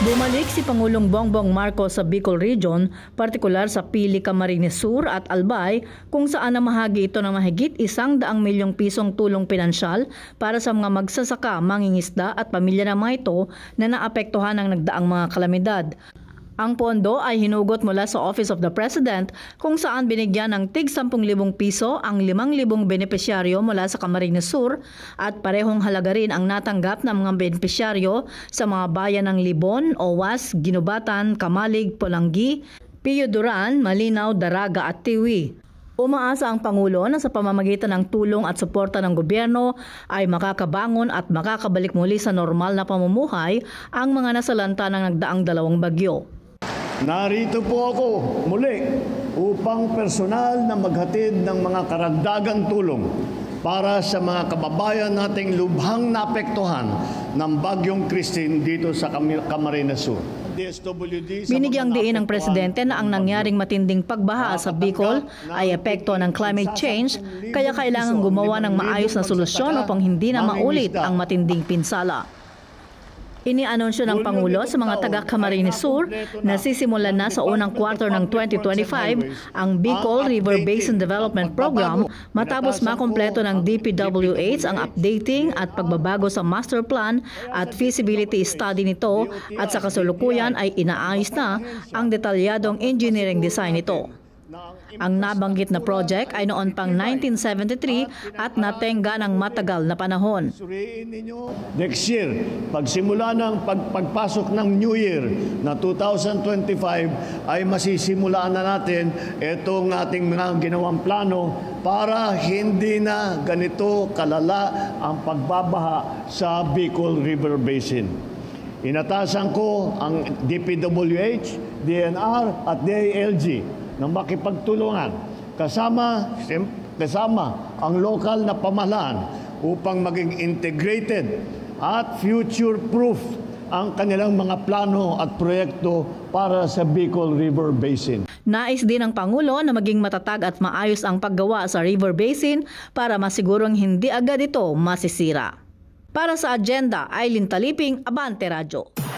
Bumalik si Pangulong Bongbong Marcos sa Bicol Region, partikular sa Pili, Camarines Sur at Albay, kung saan namahagi ito ng mahigit 100 milyong pisong tulong pinansyal para sa mga magsasaka, mangingisda at pamilya ng mga ito na naapektuhan ng nagdaang mga kalamidad. Ang pondo ay hinugot mula sa Office of the President kung saan binigyan ng tig 10,000 piso ang 5,000 benepisyaryo mula sa Camarines Sur at parehong halaga rin ang natanggap ng mga benepisyaryo sa mga bayan ng Libon, Owas, Ginubatan, Kamalig, Polanggi, Pio Duran, Malinaw, Daraga at Tiwi. Umaasa ang Pangulo na sa pamamagitan ng tulong at suporta ng gobyerno ay makakabangon at makakabalik muli sa normal na pamumuhay ang mga nasalanta ng nagdaang 2 bagyo. Narito po ako muli upang personal na maghatid ng mga karagdagang tulong para sa mga kababayan nating lubhang naapektuhan ng Bagyong Christine dito sa Camarines Sur. Binigyang diin ng Presidente na ang nangyaring matinding pagbaha sa Bicol ay epekto ng climate change, kaya kailangan gumawa ng maayos na solusyon upang hindi na maulit ang matinding pinsala. Inianunsyo ng Pangulo sa mga taga Camarines Sur na sisimulan na sa unang quarter ng 2025 ang Bicol River Basin Development Program matapos makumpleto ng DPWH ang updating at pagbabago sa master plan at feasibility study nito at sa kasalukuyan ay inaayos na ang detalyadong engineering design nito. Ang nabanggit na project ay noon pang 1973 at natenga ng matagal na panahon. Next year, pagsimula ng pagpasok ng New Year na 2025 ay masisimulaan na natin itong ating mga ginawang plano para hindi na ganito kalala ang pagbabaha sa Bicol River Basin. Inatasan ko ang DPWH, DNR at DILG na makipagtulungan kasama ang lokal na pamahalaan upang maging integrated at future-proof ang kanilang mga plano at proyekto para sa Bicol River Basin. Nais din ng Pangulo na maging matatag at maayos ang paggawa sa River Basin para masigurong hindi agad ito masisira. Para sa agenda, Aileen Taliping, Abante Radyo.